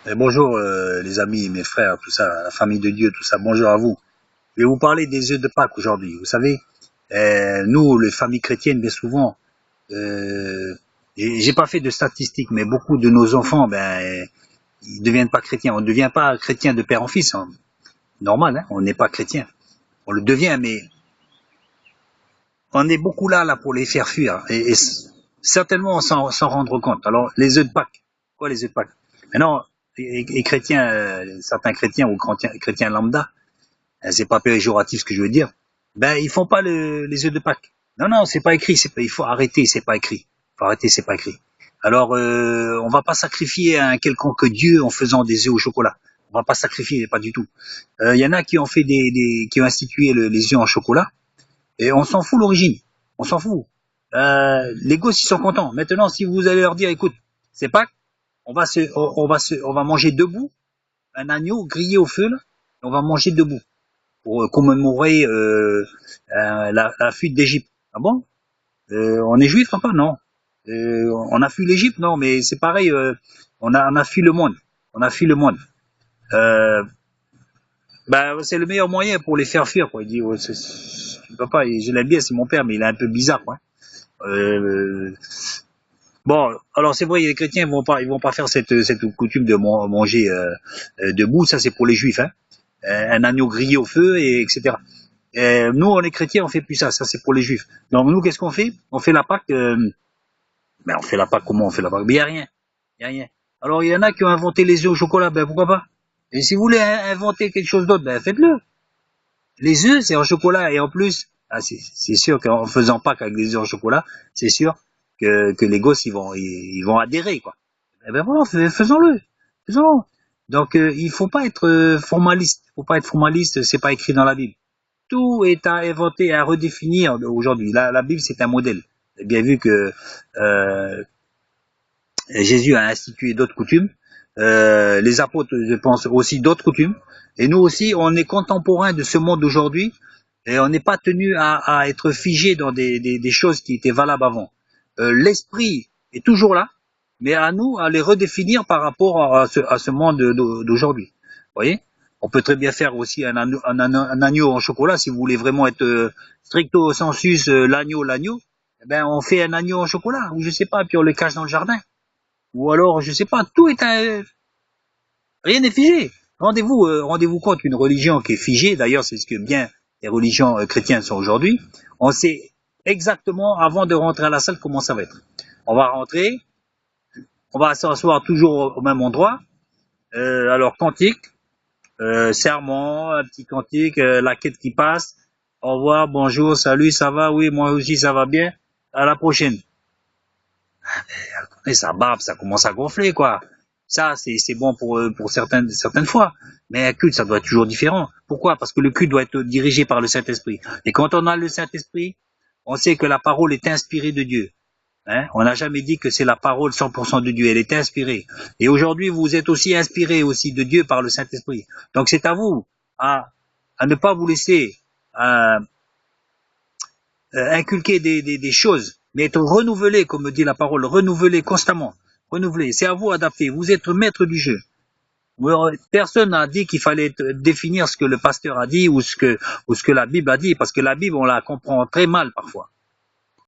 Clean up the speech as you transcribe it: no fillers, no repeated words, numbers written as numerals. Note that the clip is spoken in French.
Et bonjour les amis, mes frères, tout ça, la famille de Dieu, tout ça, bonjour à vous. Je vais vous parler des œufs de Pâques aujourd'hui. Vous savez, nous, les familles chrétiennes, bien souvent, euh, j'ai pas fait de statistiques, mais beaucoup de nos enfants, ben, ils deviennent pas chrétiens. On ne devient pas chrétien de père en fils, hein. Normal, hein, on n'est pas chrétien. On le devient, mais on est beaucoup là pour les faire fuir. Et certainement, s'en rendre compte. Alors, les œufs de Pâques. Quoi, les œufs de Pâques? Maintenant, et chrétiens, certains chrétiens ou chrétiens lambda, c'est pas péjoratif ce que je veux dire, ben ils font pas les œufs de Pâques. Non, non, c'est pas écrit, il faut arrêter, c'est pas écrit. Il faut arrêter, c'est pas écrit. Alors, on va pas sacrifier un quelconque dieu en faisant des œufs au chocolat. On va pas sacrifier, pas du tout. Il y en a qui ont fait qui ont institué les œufs en chocolat, et on s'en fout l'origine. On s'en fout. Les gosses, ils sont contents. Maintenant, si vous allez leur dire, écoute, c'est Pâques, on va manger debout un agneau grillé au feu, là, et on va manger debout pour commémorer la fuite d'Égypte. Ah bon? On est juif, papa? Non. On a fui l'Égypte? Non, mais c'est pareil. On a fui le monde. On a fui le monde. Euh, Bah, c'est le meilleur moyen pour les faire fuir, quoi. Il dit, ouais, papa, je l'aime bien, c'est mon père, mais il est un peu bizarre, quoi. Euh, bon, alors c'est vrai, les chrétiens ils vont pas faire cette coutume de manger debout. Ça, c'est pour les juifs, hein. Un agneau grillé au feu, et etc. Nous, on est chrétiens, on fait plus ça. Ça, c'est pour les juifs. Donc nous, qu'est-ce qu'on fait? On fait la Pâque. Ben, on fait la Pâque. Comment on fait la Pâque? Mais il y a rien. Il y a rien. Alors il y en a qui ont inventé les œufs au chocolat. Ben pourquoi pas? Et si vous voulez inventer quelque chose d'autre, ben faites-le. Les œufs, c'est en chocolat. Et en plus, ah, c'est sûr qu'en faisant Pâques avec des œufs en chocolat, c'est sûr que les gosses, ils vont adhérer, quoi. Eh ben voilà, faisons-le. Faisons-le. Donc il faut pas être formaliste. Il faut pas être formaliste. C'est pas écrit dans la Bible. Tout est à inventer, à redéfinir aujourd'hui. La Bible, c'est un modèle. Vous avez bien vu que Jésus a institué d'autres coutumes. Les apôtres, je pense, aussi d'autres coutumes. Et nous aussi, on est contemporains de ce monde d'aujourd'hui et on n'est pas tenu à être figé dans des choses qui étaient valables avant. L'esprit est toujours là, mais à nous à les redéfinir par rapport à ce monde d'aujourd'hui. Vous voyez? On peut très bien faire aussi un agneau en chocolat si vous voulez vraiment être stricto sensus l'agneau. Eh ben on fait un agneau en chocolat ou je sais pas, puis on le cache dans le jardin. Ou alors je sais pas, rien n'est figé. Rendez-vous compte qu'une religion qui est figée, d'ailleurs c'est ce que bien les religions chrétiennes sont aujourd'hui, on sait exactement avant de rentrer à la salle comment ça va être. On va rentrer, on va s'asseoir toujours au même endroit, alors cantique, serment, un petit cantique, la quête qui passe, au revoir, bonjour, salut, ça va, oui, moi aussi ça va bien, à la prochaine. Et ça barbe, ça commence à gonfler, quoi. Ça, c'est bon pour certaines fois. Mais un culte, ça doit être toujours différent. Pourquoi? Parce que le culte doit être dirigé par le Saint-Esprit. Et quand on a le Saint-Esprit, on sait que la parole est inspirée de Dieu. Hein? On n'a jamais dit que c'est la parole 100% de Dieu. Elle est inspirée. Et aujourd'hui, vous êtes aussi inspiré aussi de Dieu par le Saint-Esprit. Donc c'est à vous à ne pas vous laisser euh, inculquer des choses, mais être renouvelé, comme dit la parole, renouvelé constamment. Renouvelé. C'est à vous d'adapter. Vous êtes maître du jeu. Personne n'a dit qu'il fallait définir ce que le pasteur a dit ou ce que la Bible a dit, parce que la Bible, on la comprend très mal parfois.